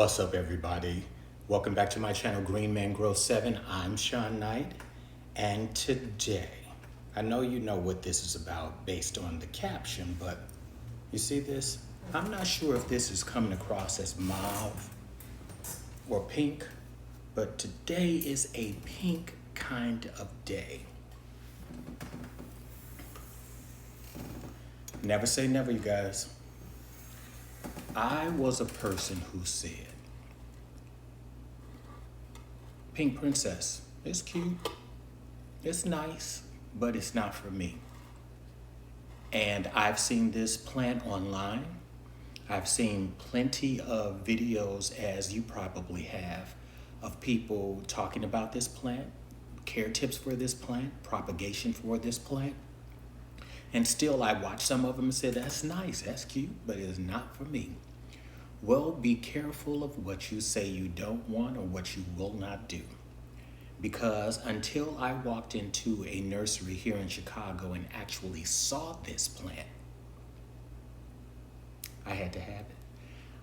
What's up, everybody? Welcome back to my channel, Green Man Grow 7. I'm Sean Knight, and today, I know you know what this is about based on the caption, but you see this? I'm not sure if this is coming across as mauve or pink, but today is a pink kind of day. Never say never, you guys. I was a person who said, Pink Princess, it's cute, it's nice, but it's not for me. And I've seen this plant online. I've seen plenty of videos, as you probably have, of people talking about this plant, care tips for this plant, propagation for this plant. And still I watch some of them and say, that's nice, that's cute, but it's not for me. Well, be careful of what you say you don't want or what you will not do. Because until I walked into a nursery here in Chicago and actually saw this plant, I had to have it.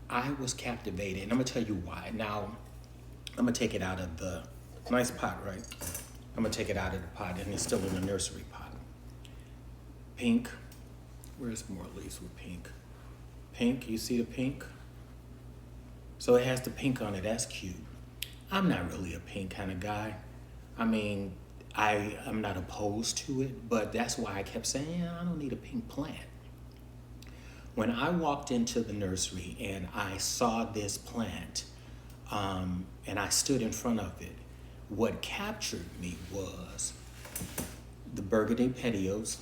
I was captivated, and I'm gonna tell you why. Now, I'm gonna take it out of the nice pot, right? I'm gonna take it out of the pot, and it's still in the nursery pot. Pink, where's more leaves with pink? Pink, you see the pink? So it has the pink on it, that's cute. I'm not really a pink kind of guy. I mean, I'm not opposed to it, but that's why I kept saying, I don't need a pink plant. When I walked into the nursery and I saw this plant, and I stood in front of it, what captured me was the burgundy petioles,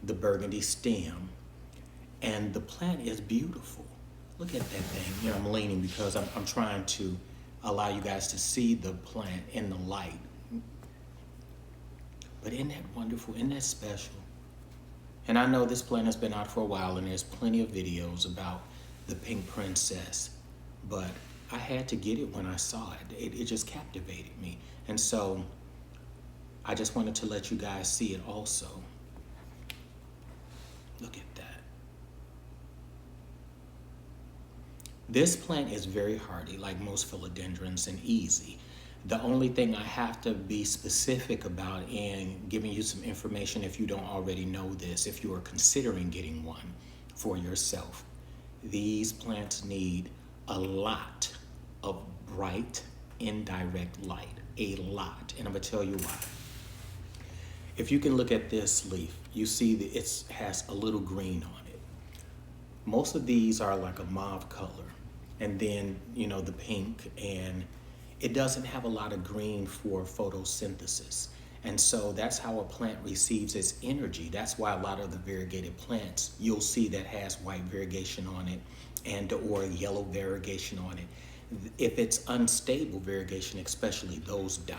the burgundy stem, and the plant is beautiful. Look at that thing. You know, I'm leaning because I'm trying to allow you guys to see the plant in the light. But isn't that wonderful? Isn't that special? And I know this plant has been out for a while and there's plenty of videos about the pink princess, but I had to get it when I saw it. It just captivated me. And so I just wanted to let you guys see it also. Look at that. This plant is very hardy, like most philodendrons, and easy. The only thing I have to be specific about in giving you some information, if you don't already know this, if you are considering getting one for yourself, these plants need a lot of bright, indirect light, a lot. And I'm gonna tell you why. If you can look at this leaf, you see that it has a little green on it. Most of these are like a mauve color, and then, you know, the pink, and it doesn't have a lot of green for photosynthesis. And so that's how a plant receives its energy. That's why a lot of the variegated plants, you'll see that has white variegation on it and or yellow variegation on it. If it's unstable variegation, especially, those die.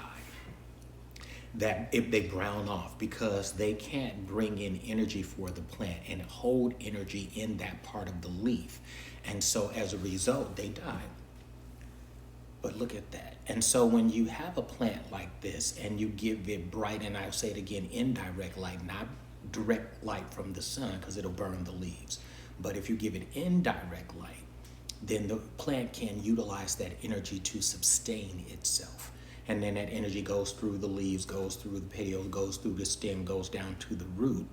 That if they brown off because they can't bring in energy for the plant and hold energy in that part of the leaf. And so as a result, they die. But look at that. And so when you have a plant like this and you give it bright, and I'll say it again, indirect light, not direct light from the sun because it'll burn the leaves. But if you give it indirect light, then the plant can utilize that energy to sustain itself. And then that energy goes through the leaves, goes through the petioles, goes through the stem, goes down to the root.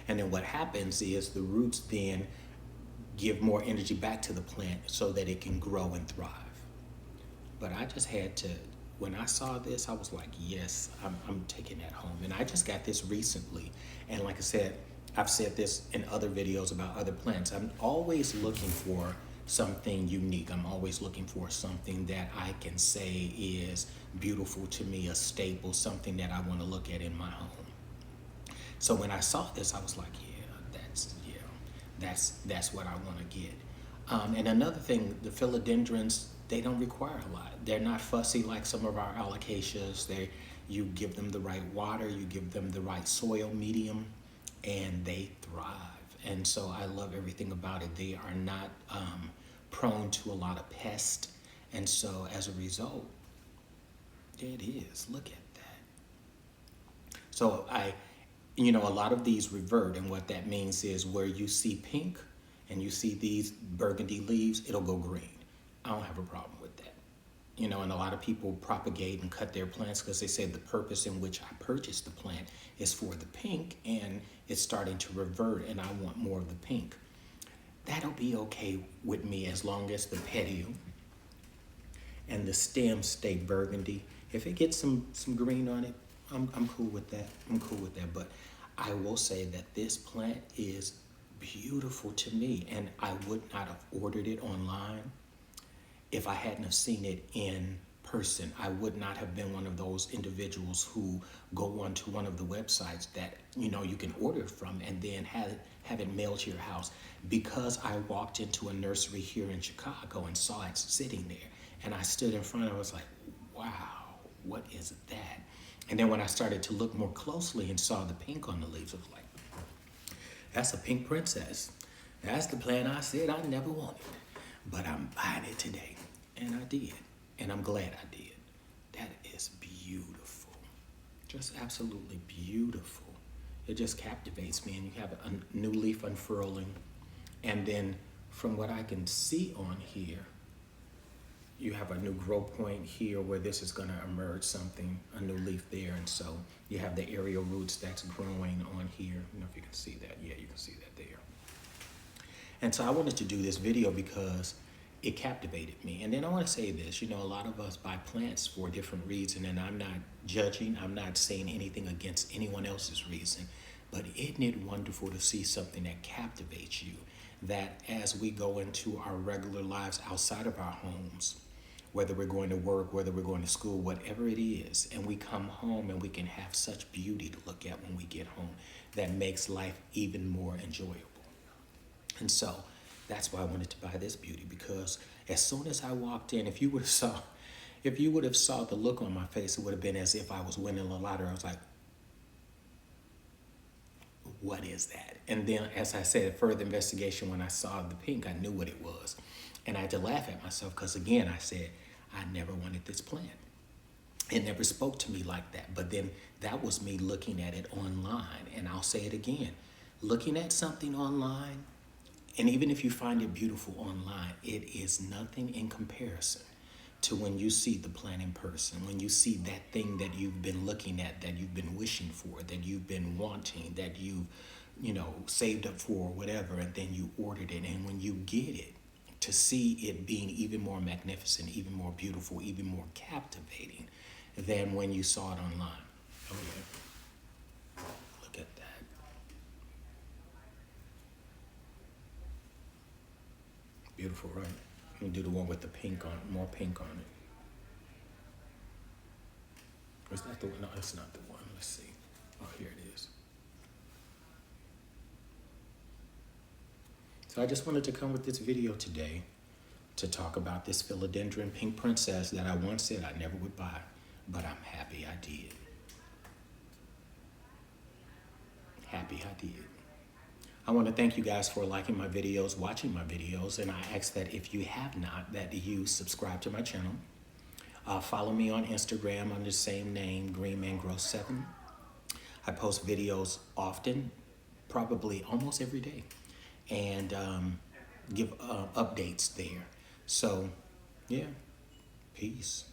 And then what happens is the roots then give more energy back to the plant so that it can grow and thrive. But I just had to, when I saw this, I was like, yes, I'm taking that home. And I just got this recently. And like I said, I've said this in other videos about other plants. I'm always looking for something unique. I'm always looking for something that I can say is beautiful to me, a staple, something that I want to look at in my home. So when I saw this, I was like, that's what I want to get. And another thing, the philodendrons, they don't require a lot. They're not fussy like some of our alocasias. You give them the right water, you give them the right soil medium, and they thrive. And so I love everything about it. They are not prone to a lot of pests. And so as a result, there it is. Look at that. So a lot of these revert, and what that means is where you see pink and you see these burgundy leaves, it'll go green. I don't have a problem with that. You know, and a lot of people propagate and cut their plants because they say the purpose in which I purchased the plant is for the pink, and it's starting to revert and I want more of the pink. That'll be okay with me as long as the petiole and the stems stay burgundy. If it gets some green on it, I'm cool with that. I'm cool with that. But I will say that this plant is beautiful to me, and I would not have ordered it online if I hadn't have seen it in person. I would not have been one of those individuals who go onto one of the websites that you can order from and then have it mailed to your house, because I walked into a nursery here in Chicago and saw it sitting there, and I stood in front of it. I was like, wow, what is that? And then when I started to look more closely and saw the pink on the leaves, I was like, that's a pink princess. That's the plant I said I never wanted, but I'm buying it today. And I did. And I'm glad I did. That is beautiful. Just absolutely beautiful. It just captivates me. And you have a new leaf unfurling. And then from what I can see on here, you have a new grow point here where this is going to emerge something, a new leaf there. And so you have the aerial roots that's growing on here. I don't know if you can see that. Yeah, you can see that there. And so I wanted to do this video because it captivated me. And then I want to say this, a lot of us buy plants for a different reason, and I'm not judging, I'm not saying anything against anyone else's reason, but isn't it wonderful to see something that captivates you, that as we go into our regular lives outside of our homes, whether we're going to work, whether we're going to school, whatever it is, and we come home and we can have such beauty to look at when we get home, that makes life even more enjoyable. And so that's why I wanted to buy this beauty, because as soon as I walked in, if you would have saw the look on my face, it would have been as if I was winning the lottery. I was like, what is that? And then, as I said, further investigation, when I saw the pink, I knew what it was. And I had to laugh at myself because, again, I said, I never wanted this plant. It never spoke to me like that. But then that was me looking at it online. And I'll say it again, looking at something online, and even if you find it beautiful online, it is nothing in comparison to when you see the plant in person, when you see that thing that you've been looking at, that you've been wishing for, that you've been wanting, that you've, saved up for, whatever, and then you ordered it. And when you get it, to see it being even more magnificent, even more beautiful, even more captivating than when you saw it online. Oh yeah. Look at that. Beautiful, right? I'm gonna do the one with the pink on it, more pink on it. Is that the one? No, it's not the one. Let's see. Oh, here it is. So I just wanted to come with this video today to talk about this Philodendron pink princess that I once said I never would buy, but I'm happy I did. Happy I did. I want to thank you guys for liking my videos, watching my videos, and I ask that if you have not, that you subscribe to my channel. Follow me on Instagram under the same name, GreenManGrow7. I post videos often, probably almost every day, and give updates there. So, yeah, peace.